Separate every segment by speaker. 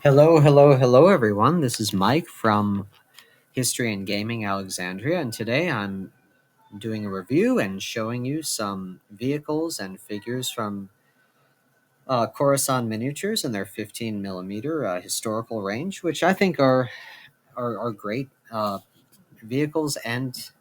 Speaker 1: Hello, hello, hello, everyone. This is Mike from History and Gaming Alexandria, and today I'm doing a review and showing you some vehicles and figures from Khurasan Miniatures and their 15 millimeter historical range, which I think are great vehicles and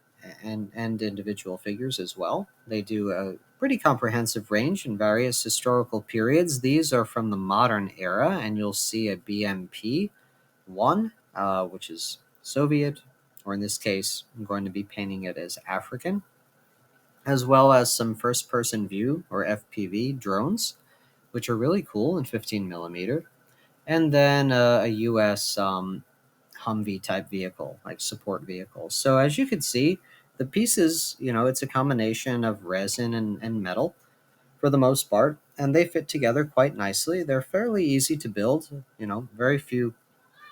Speaker 1: individual figures as well. They do a pretty comprehensive range in various historical periods. These are from the modern era, and you'll see a BMP one, which is Soviet, or in this case, I'm going to be painting it as African, as well as some first person view or FPV drones, which are really cool in 15 millimeter, and then a US Humvee type vehicle, like support vehicle. So as you can see, the pieces, it's a combination of resin and metal for the most part, and they fit together quite nicely. They're fairly easy to build, very few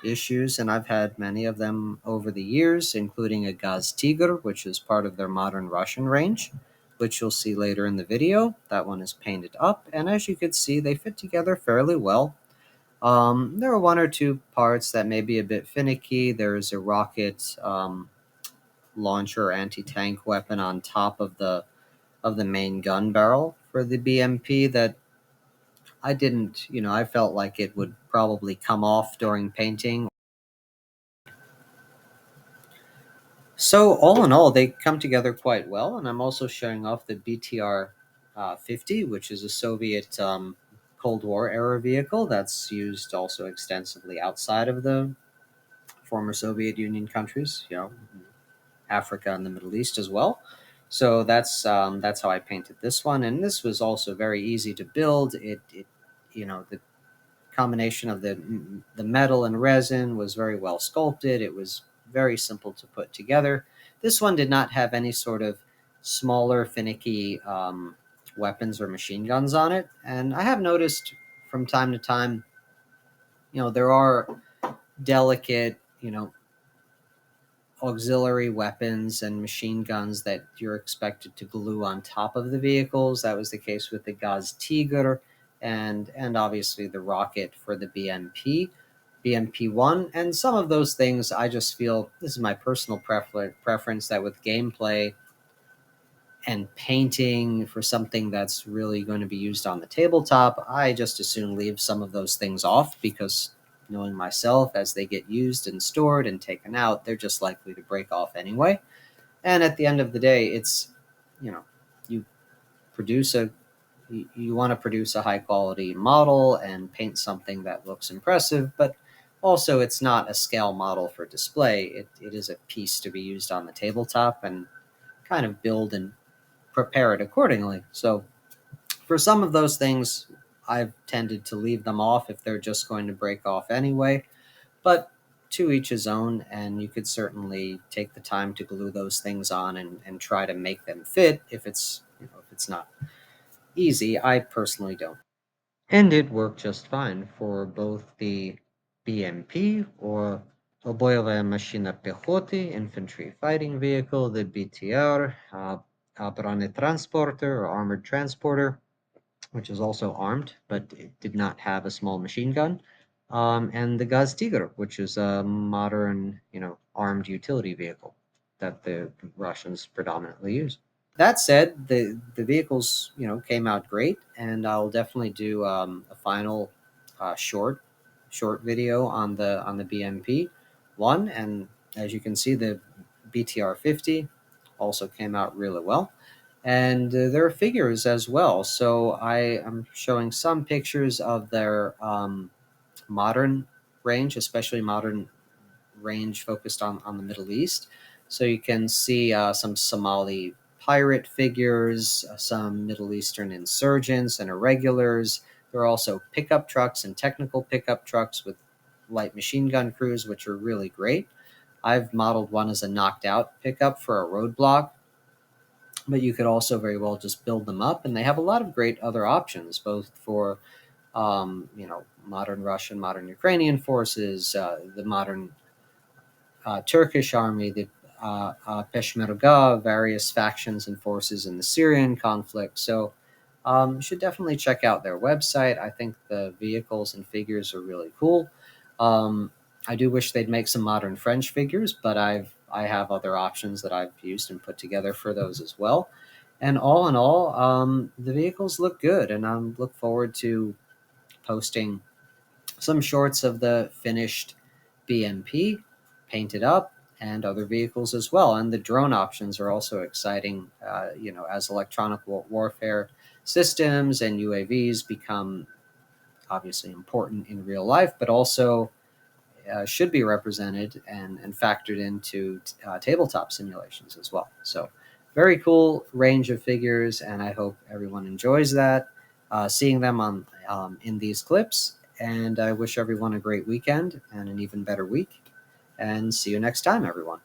Speaker 1: issues, and I've had many of them over the years, including a Gaz Tiger, which is part of their modern Russian range, which you'll see later in the video. That one is painted up, and as you can see, they fit together fairly well. There are one or two parts that may be a bit finicky. There's a rocket launcher anti-tank weapon on top of the main gun barrel for the BMP that I didn't, I felt like it would probably come off during painting. So all in all, they come together quite well, and I'm also showing off the BTR 50, which is a Soviet Cold War era vehicle that's used also extensively outside of the former Soviet Union countries, Africa and the Middle East as well. So that's how I painted this one, and this was also very easy to build. The combination of the metal and resin was very well sculpted. It was very simple to put together. This one did not have any sort of smaller, finicky weapons or machine guns on it. And I have noticed from time to time, there are delicate, auxiliary weapons and machine guns that you're expected to glue on top of the vehicles. That was the case with the Gaz Tiger and obviously the rocket for the BMP1. And some of those things I just feel, this is my personal preference, that with gameplay and painting for something that's really going to be used on the tabletop, I just as soon leave some of those things off, because knowing myself, as they get used and stored and taken out, they're just likely to break off anyway. And at the end of the day, it's, you produce you want to produce a high quality model and paint something that looks impressive, but also it's not a scale model for display. It is a piece to be used on the tabletop and kind of build and prepare it accordingly. So for some of those things, I've tended to leave them off if they're just going to break off anyway. But to each his own, and you could certainly take the time to glue those things on and try to make them fit if it's not easy. I personally don't. And it worked just fine for both the BMP, or Oboyova Machina Pechoty infantry fighting vehicle, the BTR, Brane Transporter or armored transporter, which is also armed, but it did not have a small machine gun, and the Gaz Tiger, which is a modern, armed utility vehicle that the Russians predominantly use. That said, the vehicles, came out great, and I'll definitely do a final short video on the BMP one, and as you can see, the BTR 50 also came out really well, and there are figures as well. So I am showing some pictures of their modern range, especially modern range focused on the Middle East. So you can see some Somali pirate figures, some Middle Eastern insurgents and irregulars. There are also pickup trucks and technical pickup trucks with light machine gun crews, which are really great. I've modeled one as a knocked out pickup for a roadblock, but you could also very well just build them up. And they have a lot of great other options, both for modern Russian, modern Ukrainian forces, the modern Turkish army, the Peshmerga, various factions and forces in the Syrian conflict. So you should definitely check out their website. I think the vehicles and figures are really cool. I do wish they'd make some modern French figures, but I have other options that I've used and put together for those as well. And all in all, the vehicles look good, and I look forward to posting some shorts of the finished BMP, painted up, and other vehicles as well. And the drone options are also exciting, as electronic warfare systems and UAVs become obviously important in real life, but also should be represented and factored into tabletop simulations as well. So, very cool range of figures, and I hope everyone enjoys that, seeing them on in these clips. And I wish everyone a great weekend and an even better week. And see you next time, everyone.